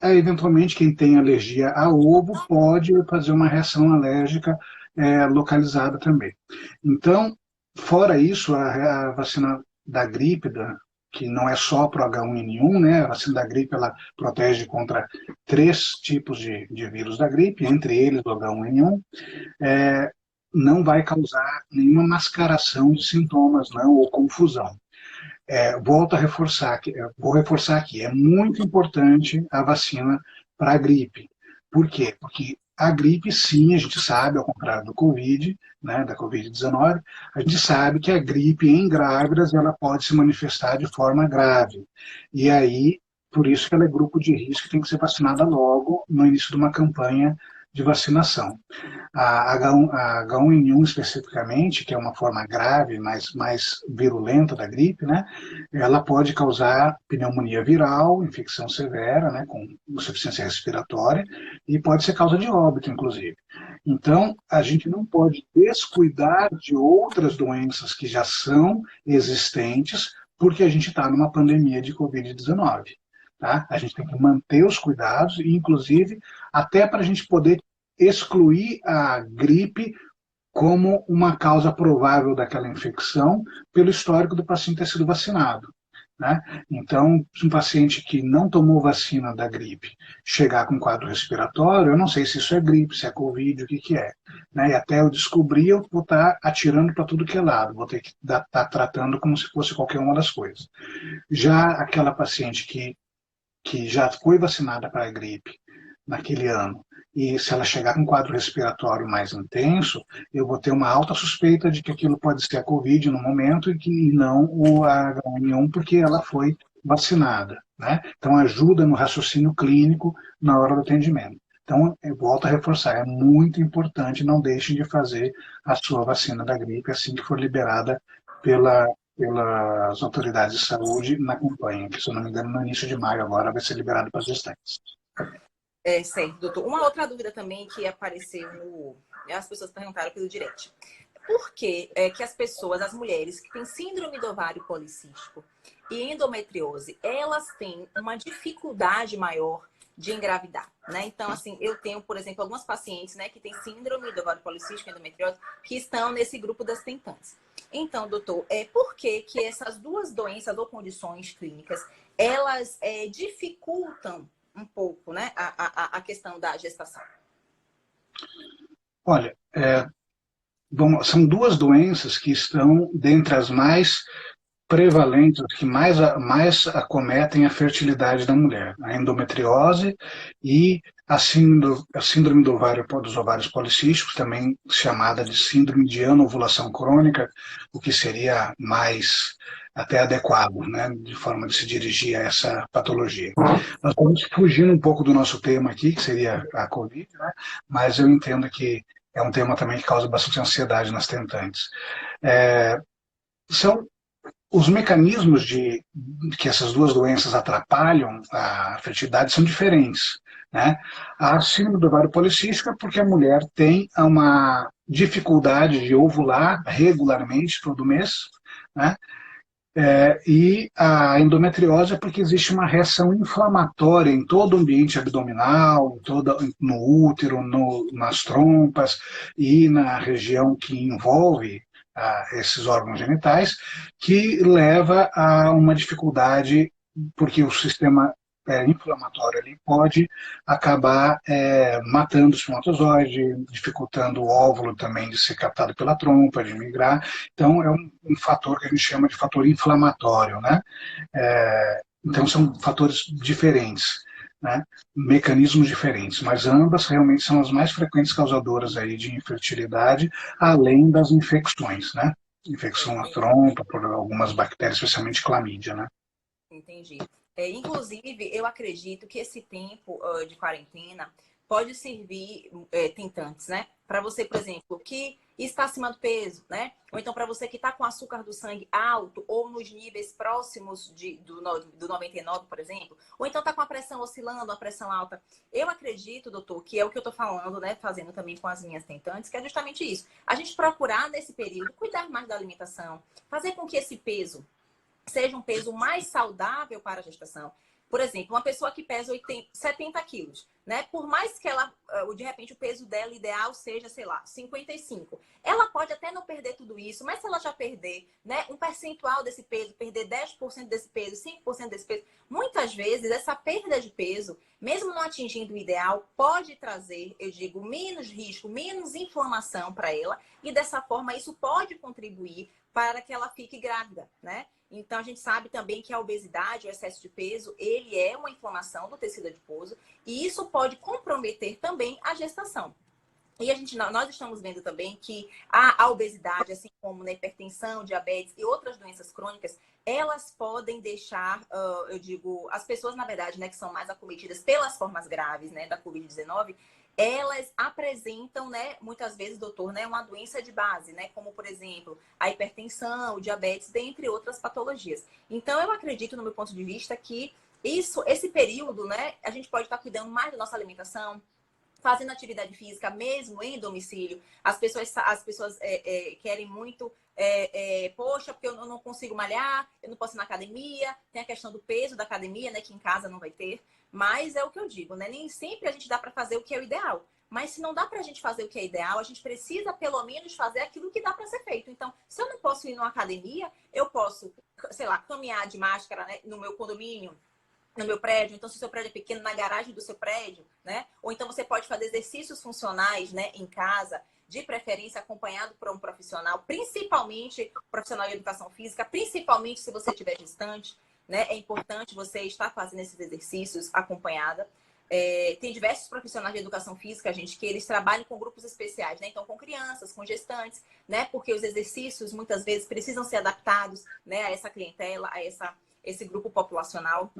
eventualmente, quem tem alergia a ovo pode fazer uma reação alérgica localizada também. Então, fora isso, a vacina da gripe, que não é só para o H1N1, né? A vacina da gripe ela protege contra 3 tipos de vírus da gripe, entre eles o H1N1, não vai causar nenhuma mascaração de sintomas, não, ou confusão. Volto a reforçar, vou reforçar aqui, é muito importante a vacina para a gripe. Por quê? Porque a gripe, sim, a gente sabe, ao contrário do Covid, né, da Covid-19, a gente sabe que a gripe em grávidas ela pode se manifestar de forma grave. E aí, por isso que ela é grupo de risco e tem que ser vacinada logo no início de uma campanha de vacinação. A H1N1 especificamente, que é uma forma grave, mais virulenta da gripe, né, ela pode causar pneumonia viral, infecção severa, né, com insuficiência respiratória, e pode ser causa de óbito, inclusive. Então, a gente não pode descuidar de outras doenças que já são existentes, porque a gente está numa pandemia de Covid-19. Tá? A gente tem que manter os cuidados, e inclusive até para a gente poder excluir a gripe como uma causa provável daquela infecção pelo histórico do paciente ter sido vacinado. Né? Então, se um paciente que não tomou vacina da gripe chegar com quadro respiratório, eu não sei se isso é gripe, se é Covid, o que é. Né? E até eu descobrir, eu vou estar atirando para tudo que é lado, vou ter que estar tratando como se fosse qualquer uma das coisas. Já aquela paciente que já foi vacinada para a gripe naquele ano, e se ela chegar com um quadro respiratório mais intenso, eu vou ter uma alta suspeita de que aquilo pode ser a Covid no momento e não o H1N1, porque ela foi vacinada. Né? Então, ajuda no raciocínio clínico na hora do atendimento. Então, eu volto a reforçar, é muito importante, não deixem de fazer a sua vacina da gripe assim que for liberada pelas autoridades de saúde na campanha, que, se eu não me engano, no início de maio agora vai ser liberado para as gestantes. Certo, doutor. Uma outra dúvida também que apareceu as pessoas perguntaram pelo direct. Por que que as pessoas, as mulheres que têm síndrome do ovário policístico e endometriose, elas têm uma dificuldade maior de engravidar, né? Então, assim, eu tenho, por exemplo, algumas pacientes, né, que têm síndrome do ovário policístico e endometriose, que estão nesse grupo das tentantes. Então, doutor, por que que essas duas doenças ou condições clínicas, elas dificultam um pouco, né, a questão da gestação? Olha, são duas doenças que estão dentre as mais prevalentes, que mais acometem a fertilidade da mulher. A endometriose e a síndrome dos ovários policísticos, também chamada de síndrome de anovulação crônica, o que seria mais até adequado, né, de forma de se dirigir a essa patologia. Nós estamos fugindo um pouco do nosso tema aqui, que seria a Covid, né, mas eu entendo que é um tema também que causa bastante ansiedade nas tentantes. É, são os mecanismos de que essas duas doenças atrapalham a fertilidade são diferentes, né? A síndrome do ovário policística porque a mulher tem uma dificuldade de ovular regularmente todo mês, né? E a endometriose é porque existe uma reação inflamatória em todo o ambiente abdominal, no útero, nas trompas e na região que envolve esses órgãos genitais, que leva a uma dificuldade, porque o sistema inflamatório ali pode acabar matando o espermatozoide, dificultando o óvulo também de ser captado pela trompa, de migrar. Então, é um fator que a gente chama de fator inflamatório, né? Então, são fatores diferentes, né? Mecanismos diferentes, mas ambas realmente são as mais frequentes causadoras aí de infertilidade, além das infecções, né? Infecção na trompa, por algumas bactérias, especialmente clamídia, né? Entendi. Inclusive, eu acredito que esse tempo de quarentena pode servir, tentantes, né? Para você, por exemplo, que está acima do peso, né? Ou então para você que está com açúcar do sangue alto ou nos níveis próximos do 99, por exemplo. Ou então está com a pressão oscilando, a pressão alta. Eu acredito, doutor, que é o que eu estou falando, né? Fazendo também com as minhas tentantes, que é justamente isso. A gente procurar, nesse período, cuidar mais da alimentação. Fazer com que esse peso seja um peso mais saudável para a gestação. Por exemplo, uma pessoa que pesa 70 quilos, né? Por mais que ela, de repente, o peso dela ideal seja, sei lá, 55. Ela pode até não perder tudo isso, mas se ela já perder, né, um percentual desse peso, perder 10% desse peso, 5% desse peso, muitas vezes essa perda de peso, mesmo não atingindo o ideal, pode trazer, eu digo, menos risco, menos inflamação para ela, e dessa forma isso pode contribuir para que ela fique grávida, né? Então, a gente sabe também que a obesidade, o excesso de peso, ele é uma inflamação do tecido adiposo e isso pode comprometer também a gestação. E nós estamos vendo também que a obesidade, assim como a hipertensão, diabetes e outras doenças crônicas, elas podem deixar, eu digo, as pessoas, na verdade, né, que são mais acometidas pelas formas graves, né, da Covid-19, elas apresentam, né, muitas vezes, doutor, né, uma doença de base, né, como, por exemplo, a hipertensão, o diabetes, dentre outras patologias. Então, eu acredito, no meu ponto de vista, que esse período, né, a gente pode estar cuidando mais da nossa alimentação, fazendo atividade física mesmo em domicílio. As pessoas querem muito, poxa, porque eu não consigo malhar, eu não posso ir na academia, tem a questão do peso da academia, né, que em casa não vai ter. Mas é o que eu digo, né? Nem sempre a gente dá para fazer o que é o ideal. Mas se não dá para a gente fazer o que é ideal, a gente precisa pelo menos fazer aquilo que dá para ser feito. Então, se eu não posso ir numa academia, eu posso, sei lá, caminhar de máscara, né, no meu condomínio, no meu prédio. Então, se o seu prédio é pequeno, na garagem do seu prédio, né? Ou então você pode fazer exercícios funcionais, né, em casa, de preferência acompanhado por um profissional, principalmente profissional de educação física, principalmente se você estiver gestante, né? É importante você estar fazendo esses exercícios acompanhada. Tem diversos profissionais de educação física, gente, que eles trabalham com grupos especiais, né? Então, com crianças, com gestantes, né? Porque os exercícios, muitas vezes, precisam ser adaptados, né, a essa clientela, esse grupo populacional.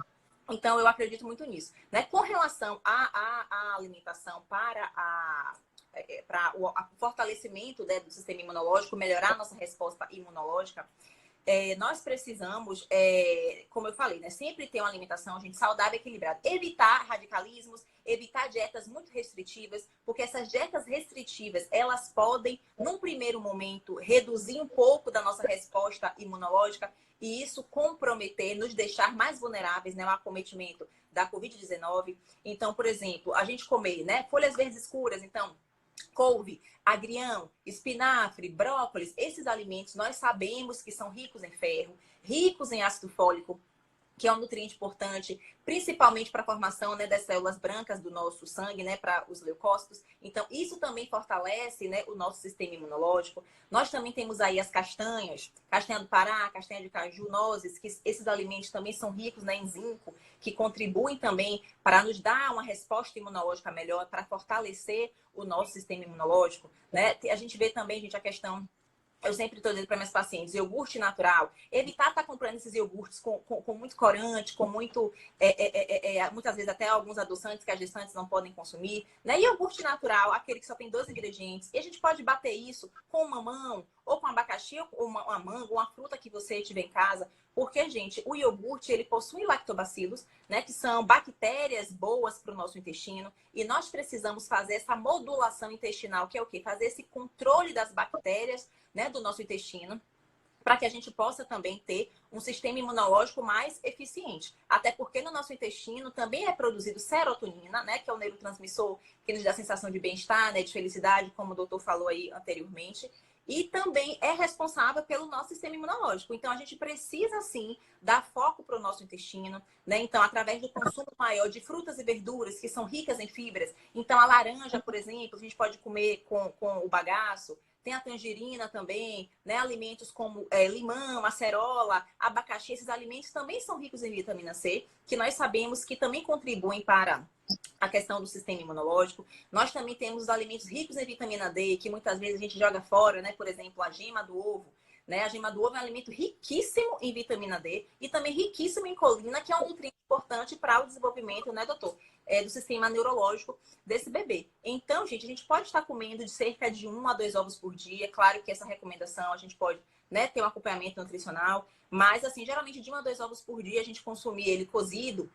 Então, eu acredito muito nisso, né? Com relação à alimentação para o fortalecimento, né, do sistema imunológico, melhorar a nossa resposta imunológica, nós precisamos, como eu falei, né, sempre ter uma alimentação, gente, saudável e equilibrada. Evitar radicalismos, evitar dietas muito restritivas, porque essas dietas restritivas, elas podem, num primeiro momento, reduzir um pouco da nossa resposta imunológica e isso comprometer, nos deixar mais vulneráveis, né, ao acometimento da Covid-19. Então, por exemplo, a gente comer, né, folhas verdes escuras, então, couve, agrião, espinafre, brócolis, esses alimentos nós sabemos que são ricos em ferro, ricos em ácido fólico, que é um nutriente importante, principalmente para a formação, né, das células brancas do nosso sangue, né, para os leucócitos. Então, isso também fortalece, né, o nosso sistema imunológico. Nós também temos aí as castanhas, castanha do Pará, castanha de caju, nozes, que esses alimentos também são ricos, né, em zinco, que contribuem também para nos dar uma resposta imunológica melhor, para fortalecer o nosso sistema imunológico, né? A gente vê também, gente, a questão eu sempre estou dizendo para meus pacientes, iogurte natural, evitar estar comprando esses iogurtes com muito corante, com muito, muitas vezes até alguns adoçantes que as gestantes não podem consumir, né? Iogurte natural, aquele que só tem 2 ingredientes. E a gente pode bater isso com mamão, ou com abacaxi, ou uma manga, uma fruta que você tiver em casa. Porque, gente, o iogurte, ele possui lactobacilos, né? Que são bactérias boas para o nosso intestino. E nós precisamos fazer essa modulação intestinal, que é o quê? Fazer esse controle das bactérias, né, do nosso intestino, para que a gente possa também ter um sistema imunológico mais eficiente. Até porque no nosso intestino também é produzido serotonina, né, que é o neurotransmissor que nos dá a sensação de bem-estar, né, de felicidade, como o doutor falou aí anteriormente. E também é responsável pelo nosso sistema imunológico. Então, a gente precisa, sim, dar foco para o nosso intestino, né? Então, através do consumo maior de frutas e verduras, que são ricas em fibras. Então, a laranja, por exemplo, a gente pode comer com o bagaço. Tem a tangerina também, né? Alimentos como limão, acerola, abacaxi. Esses alimentos também são ricos em vitamina C, que nós sabemos que também contribuem para a questão do sistema imunológico. Nós também temos os alimentos ricos em vitamina D, que muitas vezes a gente joga fora, né? Por exemplo, a gema do ovo. Né? A gema do ovo é um alimento riquíssimo em vitamina D e também riquíssimo em colina, que é um nutriente importante para o desenvolvimento, né, doutor? Do sistema neurológico desse bebê. Então, gente, a gente pode estar comendo de cerca de 1 a 2 ovos por dia. Claro que essa recomendação a gente pode, né, ter um acompanhamento nutricional, mas, assim, geralmente de 1 a 2 ovos por dia a gente consumir ele cozido,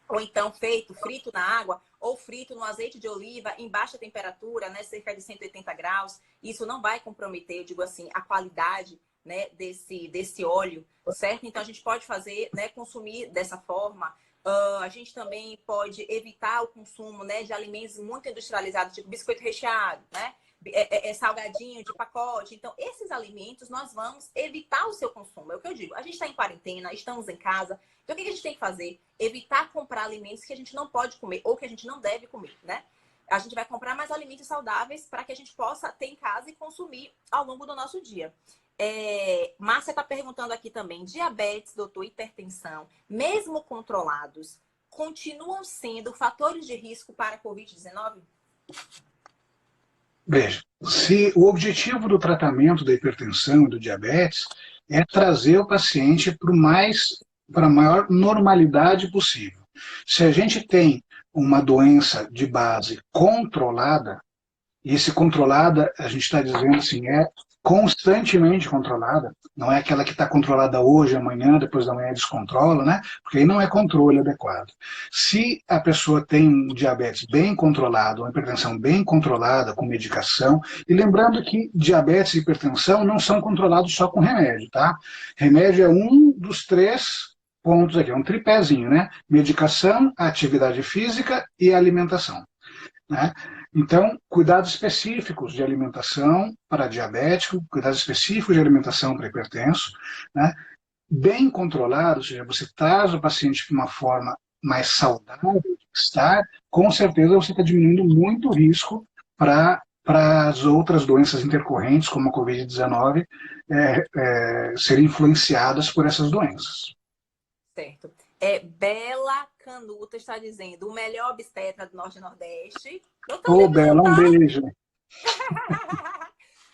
ou então feito, frito na água, ou frito no azeite de oliva em baixa temperatura, né, cerca de 180 graus. Isso não vai comprometer, eu digo assim, a qualidade, né, desse óleo, certo? Então, a gente pode fazer, né, consumir dessa forma. A gente também pode evitar o consumo, né, de alimentos muito industrializados, tipo biscoito recheado, né? Salgadinho de pacote. Então, esses alimentos nós vamos evitar o seu consumo. É o que eu digo. A gente está em quarentena, estamos em casa. Então, o que a gente tem que fazer? Evitar comprar alimentos que a gente não pode comer ou que a gente não deve comer, né? A gente vai comprar mais alimentos saudáveis para que a gente possa ter em casa e consumir ao longo do nosso dia. Márcia está perguntando aqui também, diabetes, doutor, hipertensão, mesmo controlados, continuam sendo fatores de risco para a Covid-19? Veja, se o objetivo do tratamento da hipertensão e do diabetes é trazer o paciente para a maior normalidade possível. Se a gente tem uma doença de base controlada, e esse controlada, a gente está dizendo assim, é constantemente controlada, não é aquela que está controlada hoje, amanhã, depois da manhã descontrola, né? Porque aí não é controle adequado. Se a pessoa tem um diabetes bem controlado, uma hipertensão bem controlada, com medicação, e lembrando que diabetes e hipertensão não são controlados só com remédio, tá? Remédio é um dos 3 pontos aqui, é um tripézinho, né? Medicação, atividade física e alimentação, né? Então, cuidados específicos de alimentação para diabético, cuidados específicos de alimentação para hipertenso, né? Bem controlado, ou seja, você traz o paciente de uma forma mais saudável de estar, com certeza você está diminuindo muito o risco para as outras doenças intercorrentes, como a Covid-19, serem influenciadas por essas doenças. Certo. Bela Canuta está dizendo, o melhor obstetra do Norte e Nordeste. Ô, Bela, um beijo.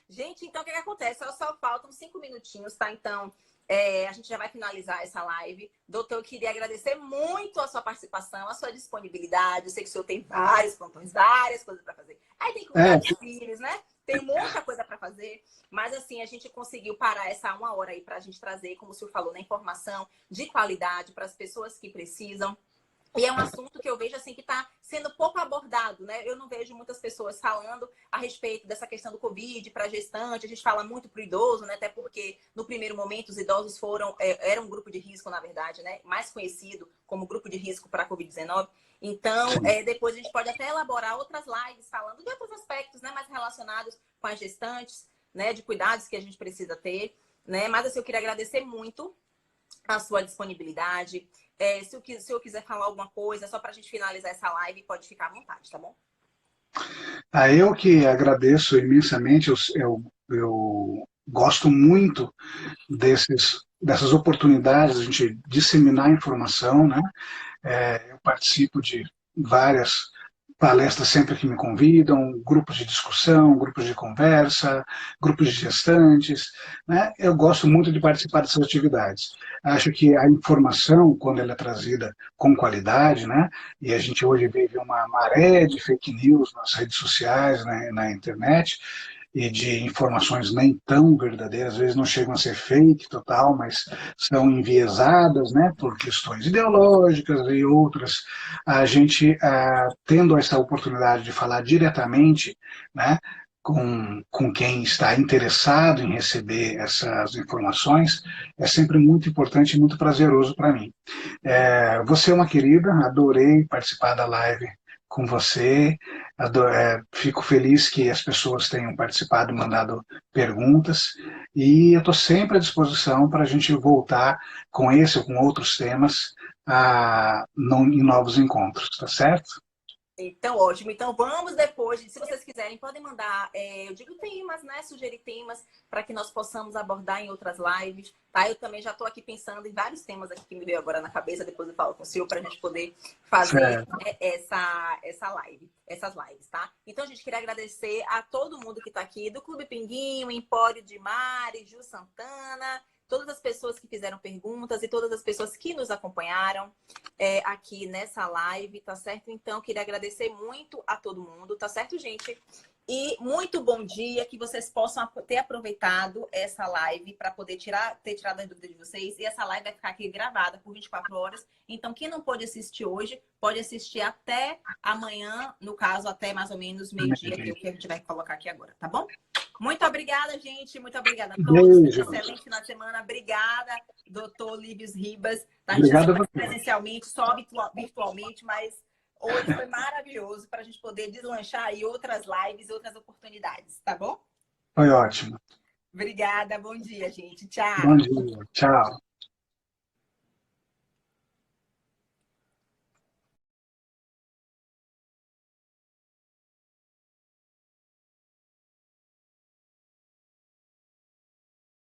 Gente, então o que acontece? Só faltam 5 minutinhos, tá? Então, a gente já vai finalizar essa live. Doutor, eu queria agradecer muito a sua participação, a sua disponibilidade. Eu sei que o senhor tem vários plantões, várias coisas para fazer. Aí tem que cuidar dos filhos, né? Tem muita coisa para fazer, mas assim, a gente conseguiu parar essa 1 hora aí para a gente trazer, como o senhor falou, né, informação de qualidade para as pessoas que precisam. E é um assunto que eu vejo assim que está sendo pouco abordado, né? Eu não vejo muitas pessoas falando a respeito dessa questão do Covid para gestante. A gente fala muito para o idoso, né? Até porque no primeiro momento os idosos eram um grupo de risco, na verdade, né? Mais conhecido como grupo de risco para a Covid-19. Então, depois a gente pode até elaborar outras lives falando de outros aspectos, né? Mais relacionados com as gestantes, né? De cuidados que a gente precisa ter, né? Mas assim, eu queria agradecer muito a sua disponibilidade. Se o senhor quiser falar alguma coisa, só para a gente finalizar essa live, pode ficar à vontade, tá bom? Eu que agradeço imensamente, eu gosto muito dessas oportunidades de a gente disseminar informação, né? Eu participo de várias palestras sempre que me convidam, grupos de discussão, grupos de conversa, grupos de gestantes, né? Eu gosto muito de participar dessas atividades. Acho que a informação, quando ela é trazida com qualidade, né? E a gente hoje vive uma maré de fake news nas redes sociais, né, na internet, e de informações nem tão verdadeiras, às vezes não chegam a ser fake total, mas são enviesadas, né, por questões ideológicas e outras. A gente, tendo essa oportunidade de falar diretamente, né, com quem está interessado em receber essas informações, é sempre muito importante e muito prazeroso para mim. Você é uma querida, adorei participar da live com você. Fico feliz que as pessoas tenham participado, mandado perguntas, e eu estou sempre à disposição para a gente voltar com esse ou com outros temas em novos encontros, tá certo? Então, ótimo. Então, vamos depois, se vocês quiserem, podem mandar, eu digo temas, né? Sugerir temas para que nós possamos abordar em outras lives, tá? Eu também já estou aqui pensando em vários temas aqui que me veio agora na cabeça, depois eu falo com o senhor para a gente poder fazer Certo. essa live, essas lives, tá? Então, a gente queria agradecer a todo mundo que está aqui, do Clube Pinguinho, Empório de Mari, Ju Santana, todas as pessoas que fizeram perguntas e todas as pessoas que nos acompanharam aqui nessa live, tá certo? Então, queria agradecer muito a todo mundo, tá certo, gente? E muito bom dia, que vocês possam ter aproveitado essa live para poder ter tirado as dúvidas de vocês. E essa live vai ficar aqui gravada por 24 horas. Então, quem não pode assistir hoje, pode assistir até amanhã, no caso, até mais ou menos meio-dia, que é o que a gente vai colocar aqui agora, tá bom? Muito obrigada, gente. Muito obrigada a todos. Beijo. Excelente final de semana. Obrigada, doutor Lívios Ribas. A gente já se Obrigado a conhece você. presencialmente, só virtualmente, mas hoje foi maravilhoso para a gente poder deslanchar aí outras lives, outras oportunidades, tá bom? Foi ótimo. Obrigada. Bom dia, gente. Bom Tchau. dia. Tchau.